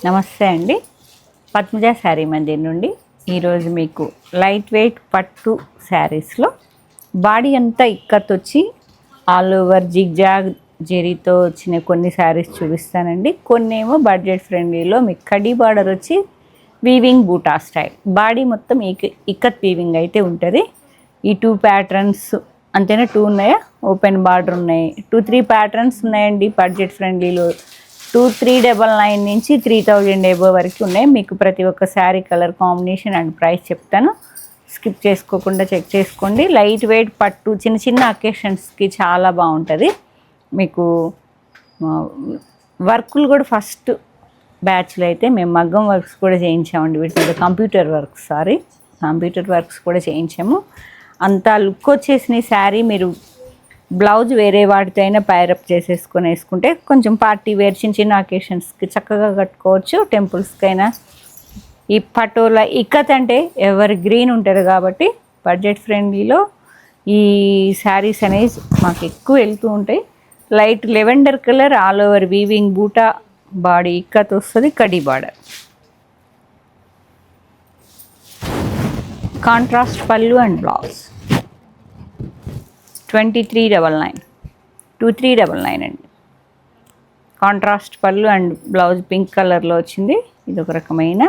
నమస్తే అండి. పద్మజ శారీ మందిర్ నుండి ఈరోజు మీకు లైట్ వెయిట్ పట్టు శారీస్లో బాడీ అంతా ఇక్కత్ వచ్చి ఆల్ ఓవర్ జిగ్జాగ్ జెరీతో వచ్చిన కొన్ని శారీస్ చూపిస్తానండి. కొన్ని ఏమో బడ్జెట్ ఫ్రెండ్లీలో మీకు కడీ బార్డర్ వచ్చి వీవింగ్ బూటా స్టైల్, బాడీ మొత్తం ఇక్కత్ వీవింగ్ అయితే ఉంటుంది. ఈ 2 ప్యాటర్న్స్ అంతేనా, 2 ఉన్నాయా, ఓపెన్ బార్డర్ ఉన్నాయి, 2-3 ప్యాటర్న్స్ ఉన్నాయండి. బడ్జెట్ ఫ్రెండ్లీలో 2399 నుంచి 3000 ఎబో వరకు ఉన్నాయి. మీకు ప్రతి ఒక్క sari colour combination and price చెప్తాను, స్కిప్ చేసుకోకుండా చెక్ చేసుకోండి. లైట్ వెయిట్ పట్టు చిన్న చిన్న అకేషన్స్కి చాలా బాగుంటుంది. మీకు వర్కులు కూడా ఫస్ట్ బ్యాచ్లో అయితే మేము మగ్గం వర్క్స్ కూడా చేయించామండి. వీటి మీద కంప్యూటర్ వర్క్స్ కూడా చేయించాము. అంతా లుక్ వచ్చేసిన శారీ మీరు బ్లౌజ్ వేరే వాటితో అయినా పైరప్ చేసేసుకొని వేసుకుంటే కొంచెం పార్టీ వేర్ చిన్న చిన్న అకేషన్స్కి చక్కగా కట్టుకోవచ్చు. టెంపుల్స్కైనా ఈ పటోలా ఇక్కత్ అంటే ఎవరి గ్రీన్ ఉంటారు కాబట్టి బడ్జెట్ ఫ్రెండ్లీలో ఈ శారీస్ అనేవి మాకు ఎక్కువ వెళ్తూ ఉంటాయి. Light lavender colour all over weaving బూటా బాడీ ఇక్కత్ వస్తుంది. Khadi border, contrast pallu and blouse 2399 అండి. Contrast pallu and blouse pink కలర్లో వచ్చింది. ఇది ఒక రకమైన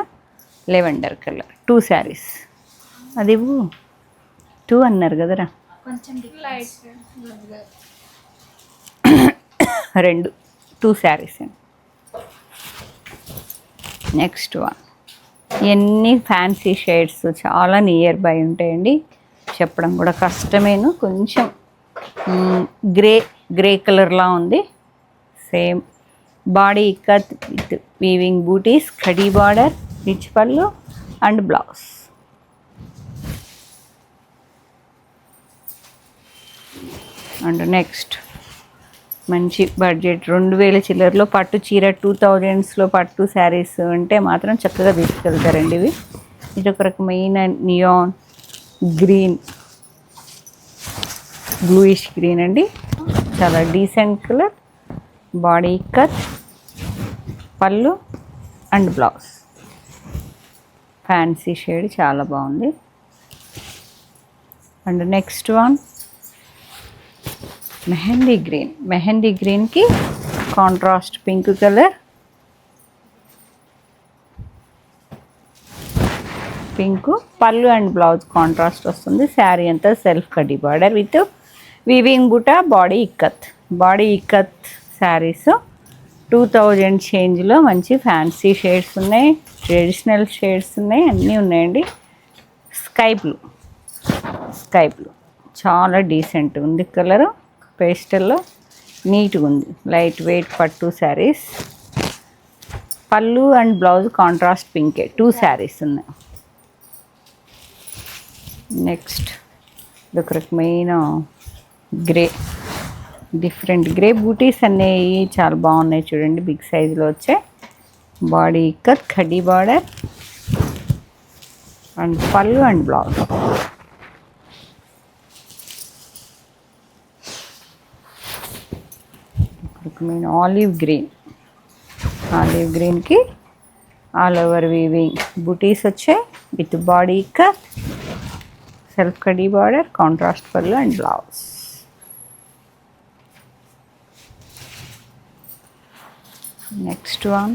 లెవెండర్ కలర్. 2 శారీస్, అది 2 అన్నారు కదరా, 2 శారీస్ అండి. నెక్స్ట్ వన్, ఇవన్నీ ఫ్యాన్సీ షేడ్స్ చాలా నియర్ బై ఉంటాయండి, చెప్పడం కూడా కష్టమేను. కొంచెం గ్రే కలర్లా ఉంది. Same body ikat with weaving బూటీస్, కడీ border, rich pallu and blouse. And next మంచి బడ్జెట్ 2000 చిల్లర్లో పట్టు చీర 2000స్లో పట్టు శారీస్ అంటే మాత్రం చక్కగా తీసుకెళ్తారండి. ఇది ఒక రకమైన నియాన్ గ్రీన్, బ్లూయిష్ గ్రీన్ అండి, చాలా డీసెంట్ కలర్. బాడీ ఇక్కత్, పళ్ళు అండ్ బ్లౌజ్, ఫ్యాన్సీ షేడ్ చాలా బాగుంది. అండ్ నెక్స్ట్ వన్ మెహందీ గ్రీన్కి contrast pink colour, pink pallu and blouse contrast వస్తుంది. శారీ అంతా సెల్ఫ్ కడ్డీ బార్డర్ విత్ వీవింగ్ బుటా, బాడీ ఇక్కత్ శారీస్ 2000 చేంజ్లో మంచి ఫ్యాన్సీ షేడ్స్ ఉన్నాయి, ట్రెడిషనల్ షేడ్స్ ఉన్నాయి, అన్నీ ఉన్నాయండి. స్కై బ్లూ చాలా డీసెంట్ ఉంది కలరు, పేస్టల్లో నీట్గా ఉంది. లైట్ వెయిట్ పట్టు saris, pallu and blouse contrast పింకే. 2 శారీస్ ఉన్నాయి. నెక్స్ట్ ఇదొక రకమైన డిఫరెంట్ గ్రే బూటీస్ అనేవి చాలా బాగున్నాయి చూడండి, బిగ్ సైజులో వచ్చాయి. బాడీ ఇక్కత్, కడ్డీ బార్డర్ అండ్ పళ్ళు అండ్ బ్లౌజ్. రకమైన ఆలివ్ గ్రీన్కి ఆల్ ఓవర్ వీవింగ్ బూటీస్ వచ్చాయి with body ikat, self khadi border, contrast pallu and blouse. Next one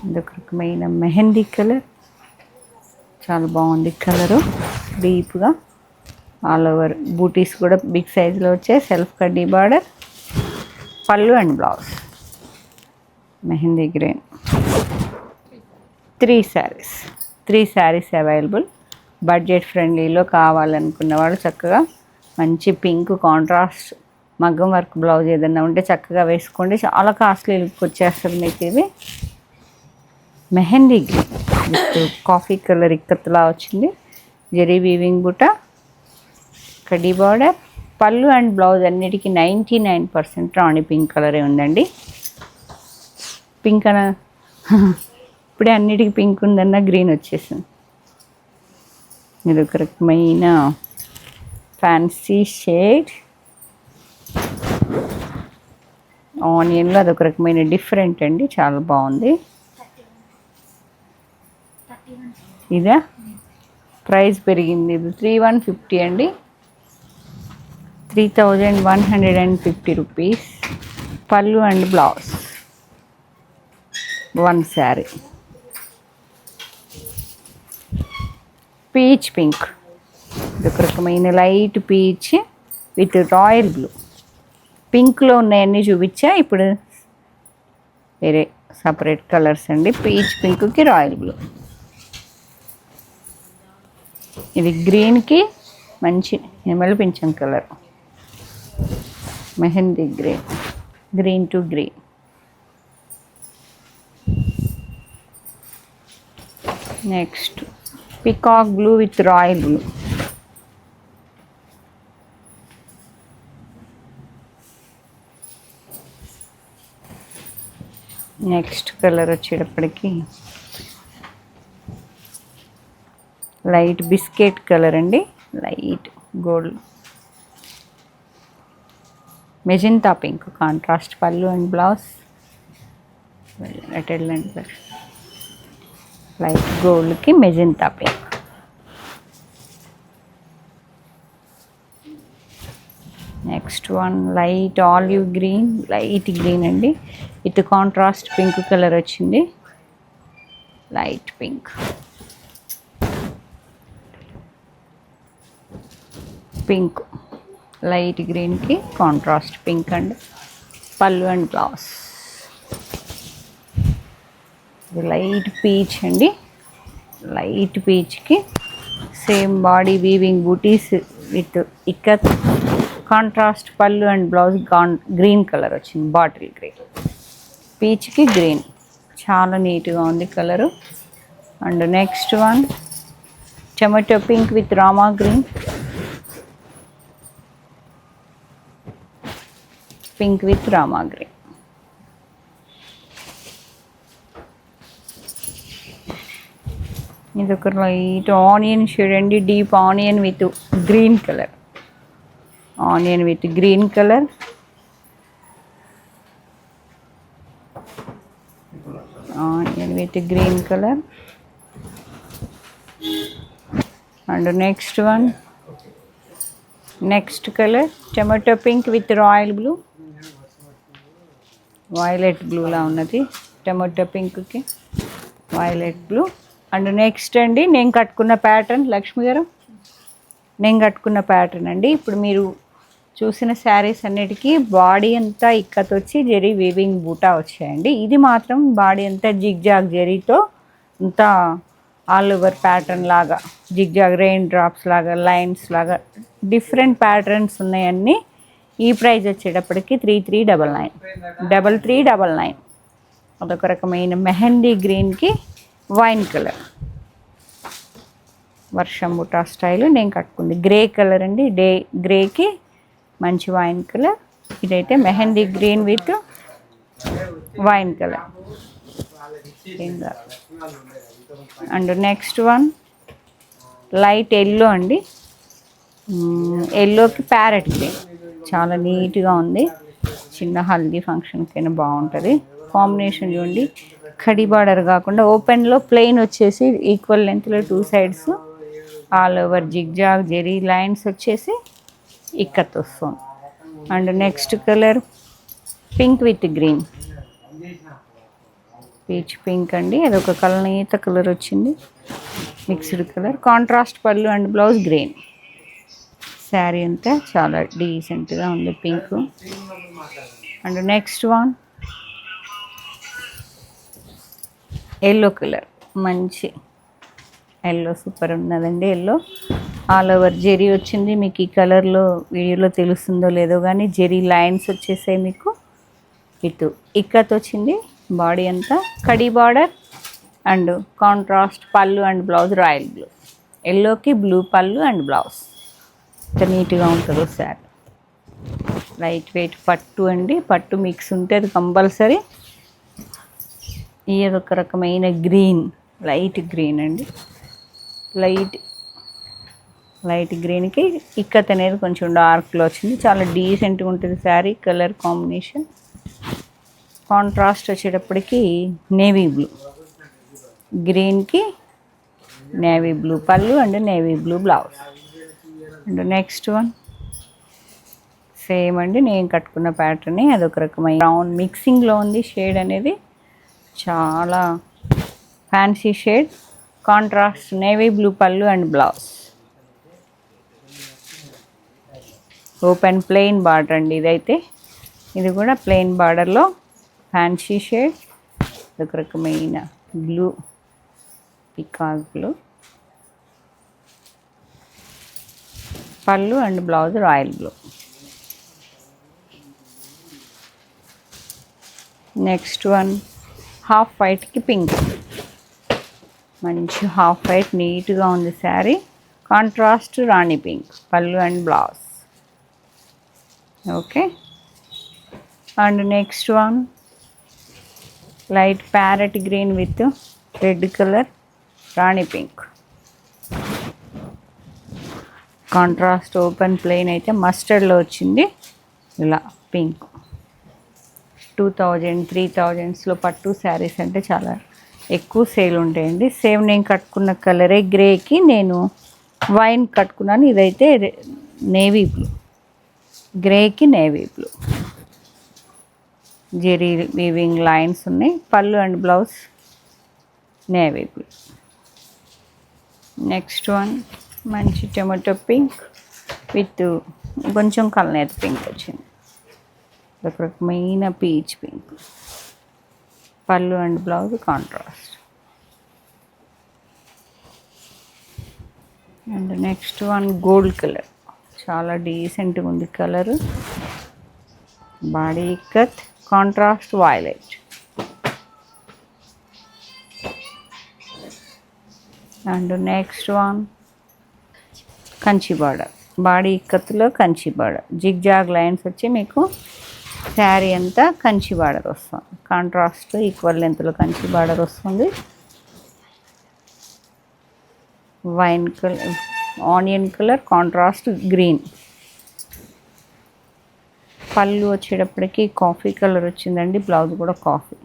ఇదొక రకమైన మెహందీ కలర్, చాలా బాగుంది కలరు, డీప్గా ఆల్ ఓవర్ బూటీస్ కూడా బిగ్ సైజులో వచ్చాయి. సెల్ఫ్ కడ్డీ border, pallu and blouse. Mehndi green 3 saris available. Budget ఫ్రెండ్లీలో కావాలనుకున్న వాళ్ళు చక్కగా మంచి పింక్ కాంట్రాస్ట్ మగ్గం వర్క్ బ్లౌజ్ ఏదైనా ఉంటే చక్కగా వేసుకోండి, చాలా కాస్ట్లీ లుక్ వచ్చేస్తుంది మీకు. ఇది mehndi green with coffee colour ఇక్కత్లా వచ్చింది. జరీ వీవింగ్ బుట్ట, కడ్డీ బార్డర్, పళ్ళు అండ్ బ్లౌజ్ అన్నిటికీ 99% రాణి పింక్ కలరే ఉందండి. పింక్ అన్న ఇప్పుడే అన్నిటికీ పింక్ ఉందన్న గ్రీన్ వచ్చేసింది. ఇది ఒక రకమైన ఫ్యాన్సీ షేడ్, ఆనియన్లో అదొక రకమైన డిఫరెంట్ అండి, చాలా బాగుంది. ఇదా ప్రైస్ పెరిగింది, ఇది 3150 అండి, 3150 rupees. Pallu and blouse, one sari. Peach pink, ఒక రకమైన light peach with royal blue. పింక్లో ఉన్నాయన్నీ చూపించా, ఇప్పుడు వేరే సపరేట్ కలర్స్ అండి. పీచ్ పింక్కి రాయల్ బ్లూ. ఇది గ్రీన్కి మంచి నెమలి పింఛం colour, mehndi green, green to green. Next peacock blue with royal blue. Next colour వచ్చేటప్పటికి లైట్ బిస్కెట్ కలర్ అండి, light gold magenta pink. Contrast pallu and blouse, light గోల్డ్కి magenta pink. Next one light olive green, light green అండి, with contrast pink colour వచ్చింది, light pink. Pink light గ్రీన్కి contrast pink అండి, pallu and blouse. Light peach అండి, light పీచ్కి same body weaving booties with ikat, contrast pallu and blouse green colour వచ్చింది, bottle green. పీచ్కి green చాలా నీట్గా ఉంది colour. And next one tomato pink with Rama green, pink with Rama green. ఇది ఒక లైట్ ఆనియన్ షేడ్ అండి, deep onion with green colour, onion with green colour. Onion with green colour. And next one next colour tomato pink with royal blue, violet బ్లూలా ఉన్నది tomato పింక్కి violet blue. And next అండి నేను కట్టుకున్న pattern, Lakshmi గారు నేను కట్టుకున్న ప్యాటర్న్ అండి. ఇప్పుడు మీరు చూసిన శారీస్ అన్నిటికీ బాడీ అంతా ఇక్కత్ వచ్చి జెరీ వీవింగ్ బూటా వచ్చాయండి. ఇది మాత్రం బాడీ అంతా జిగ్జాగ్ జెరీతో అంతా ఆల్ ఓవర్ ప్యాటర్న్ లాగా, జిగ్జాగ్ రెయిన్ డ్రాప్స్ లాగా, లైన్స్ లాగా డిఫరెంట్ ప్యాటర్న్స్ ఉన్నాయన్నీ. ఈ ప్రైస్ వచ్చేటప్పటికి 3399, 3399. అదొక రకమైన మెహందీ గ్రీన్కి వైన్ కలర్, వర్షం బుటా స్టైల్ నేను కట్టుకుంది. గ్రే కలర్ అండి, గ్రేకి మంచి వైన్ కలర్. ఇదైతే mehndi green with wine colour. And next one light yellow అండి, ఎల్లోకి ప్యారెట్ గ్రీన్, చాలా నీట్గా ఉంది. చిన్న హల్దీ ఫంక్షన్కైనా బాగుంటుంది కాంబినేషన్. చూడండి ఖడీ బార్డర్ కాకుండా ఓపెన్లో ప్లెయిన్ వచ్చేసి ఈక్వల్ లెంత్లో 2 sides all over zigzag zari lines వచ్చేసి ఇక్కత్ వస్తుంది. And next colour pink with green, peach pink అండి, అదొక కలనీత కలర్ వచ్చింది, mixed colour. Contrast pallu and blouse green. Sari అంతా చాలా డీసెంట్గా ఉంది pink. And next one yellow colour, మంచి ఎల్లో సూపర్ ఉన్నదండి. ఎల్లో ఆల్ ఓవర్ జెరీ వచ్చింది. మీకు ఈ కలర్లో వీడియోలో తెలుస్తుందో లేదో కానీ జెరీ లైన్స్ వచ్చేసాయి మీకు విత్ ఇక్కత్ వచ్చింది. బాడీ అంతా khadi border and contrast pallu and blouse royal blue, ఎల్లోకి బ్లూ పళ్ళు అండ్ బ్లౌజ్. ఎంత నీట్గా ఉంటుందో శారీ. లైట్ వెయిట్ పట్టు అండి, పట్టు మిక్స్ ఉంటుంది కంపల్సరీ. ఇది ఒక రకమైన గ్రీన్, లైట్ గ్రీన్ అండి, లైట్ గ్రీన్కి ఇక్కత్ అనేది కొంచెం డార్క్లో వచ్చింది. చాలా డీసెంట్గా ఉంటుంది శారీ కలర్ కాంబినేషన్. కాంట్రాస్ట్ వచ్చేటప్పటికి నేవీ బ్లూ, గ్రీన్కి navy blue pallu and navy blue blouse. And next one same అండి, నేను కట్టుకున్న ప్యాటర్న్. అదొక రకమైన బ్రౌన్ మిక్సింగ్లో ఉంది షేడ్ అనేది, చాలా fancy shade. Contrast navy blue pallu and blouse. Open plain border అండి ఇదైతే. ఇది కూడా ప్లెయిన్ బార్డర్లో ఫ్యాన్సీ షేడ్, ఒక రకమైన blue, peacock blue. Pallu and blouse royal blue. Next one half వైట్కి పింక్, మంచి హాఫ్ వైట్, నీట్గా ఉంది sari. Contrast Rani pink, pallu and blouse. Okay. And next one light parrot green with red colour, Rani pink. Contrast open plain అయితే మస్టర్డ్లో వచ్చింది, ఇలా pink. 2000, 3000స్లో పట్టు శారీస్ అంటే చాలా ఎక్కువ సేల్ ఉంటాయండి. సేమ్ నేను కట్టుకున్న కలరే గ్రేకి నేను వైన్ కట్టుకున్నాను. ఇదైతే నేవీ బ్లూ, గ్రేకి navy blue, zari weaving lines ఉన్నాయి. Pallu and blouse navy blue. Next one మంచి టొమాటో పింక్ విత్ కొంచెం కల్నేత పింక్ వచ్చింది, ఒక రకమైన peach pink. Pallu and blouse contrast. And next one gold colour, చాలా డీసెంట్గా ఉంది colour. Body cut, contrast violet. And next one Kanchi border, body ఇక్కత్తులో కంచి బార్డర్, జిగ్జాగ్ లైన్స్ వచ్చి మీకు శారీ అంతా కంచి బార్డర్ వస్తుంది. కాంట్రాస్ట్ ఈక్వల్ లెంత్లో కంచి బార్డర్ వస్తుంది. Wine colour, onion colour, contrast green. Pallu వచ్చేటప్పటికి కాఫీ కలర్ వచ్చిందండి, బ్లౌజ్ కూడా కాఫీ.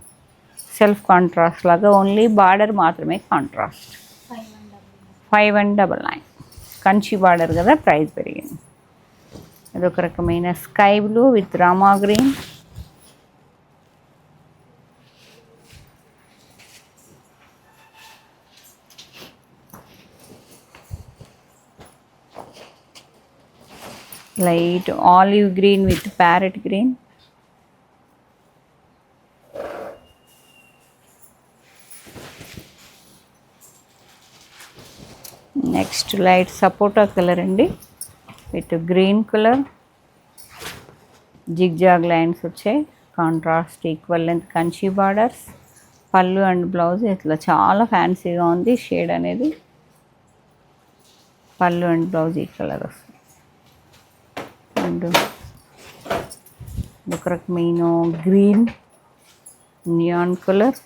సెల్ఫ్ కాంట్రాస్ట్ లాగా, ఓన్లీ బార్డర్ మాత్రమే కాంట్రాస్ట్. 5199. కంచి బార్డర్ కదా, ప్రైస్ పెరిగింది. అదొక రకమైన sky blue with Rama green. Light olive green with parrot green. Next light sapota colour అండి with green colour, zigzag lines వచ్చాయి. Contrast equal length Kanchi borders. Pallu and blouse ఇట్లా చాలా ఫ్యాన్సీగా ఉంది షేడ్ అనేది. పళ్ళు అండ్ బ్లౌజ్ ఈ కలర్ వస్తుంది. అండ్ ఒక రకమైన గ్రీన్ నియాన్ కలర్.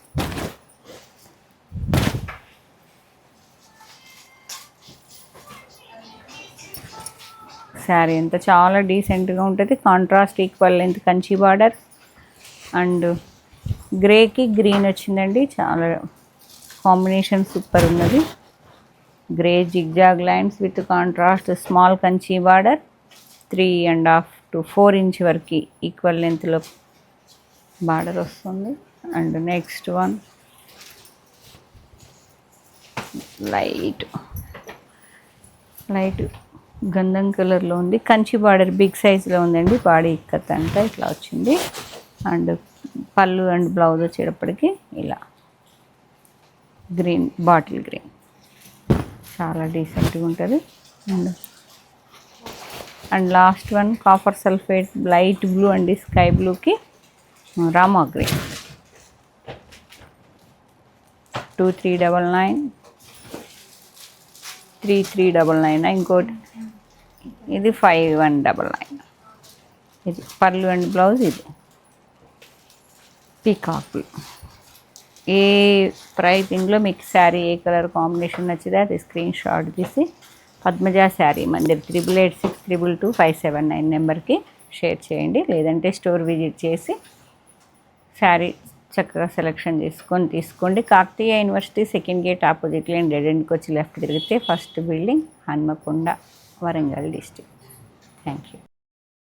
శారీ అంతా చాలా డీసెంట్గా ఉంటుంది. Contrast equal length Kanchi border and గ్రేకి గ్రీన్ వచ్చిందండి, చాలా కాంబినేషన్ సూపర్ ఉన్నది. Grey zigzag lines with contrast small Kanchi border, 3.5 to 4 inch వరకు ఈక్వల్ లెంత్లో బార్డర్ వస్తుంది. అండ్ నెక్స్ట్ వన్ లైట్ గంధం కలర్లో ఉంది, కంచి బార్డర్ బిగ్ సైజ్లో ఉందండి. బాడీ ఇక్కత్ అంతా ఇట్లా వచ్చింది. అండ్ పళ్ళు అండ్ బ్లౌజ్ వచ్చేటప్పటికి ఇలా గ్రీన్, బాటిల్ గ్రీన్, చాలా డీసెంట్గా ఉంటుంది. And last one copper sulphate light blue అండి, స్కై బ్లూకి రామా గ్రీన్. 2399, 3399. ఇంకోటి ఇది 5199. ఇది పళ్ళు అండ్ బ్లౌజ్. ఇది పీకాక్. ఏ ప్రైజింగ్లో మీకు శారీ ఏ కలర్ కాంబినేషన్ నచ్చితే అది స్క్రీన్ షాట్ తీసి పద్మజ శారీ మందిర్ 8886222579 నెంబర్కి షేర్ చేయండి. లేదంటే స్టోర్ విజిట్ చేసి శారీ చక్కగా సెలెక్షన్ చేసుకొని తీసుకోండి. కాకతీయ యూనివర్సిటీ సెకండ్ గేట్ ఆపోజిట్లో డెడ్ ఎండ్కి వచ్చి లెఫ్ట్ తిరిగితే first building, Hanamkonda, Warangal district. Thank you.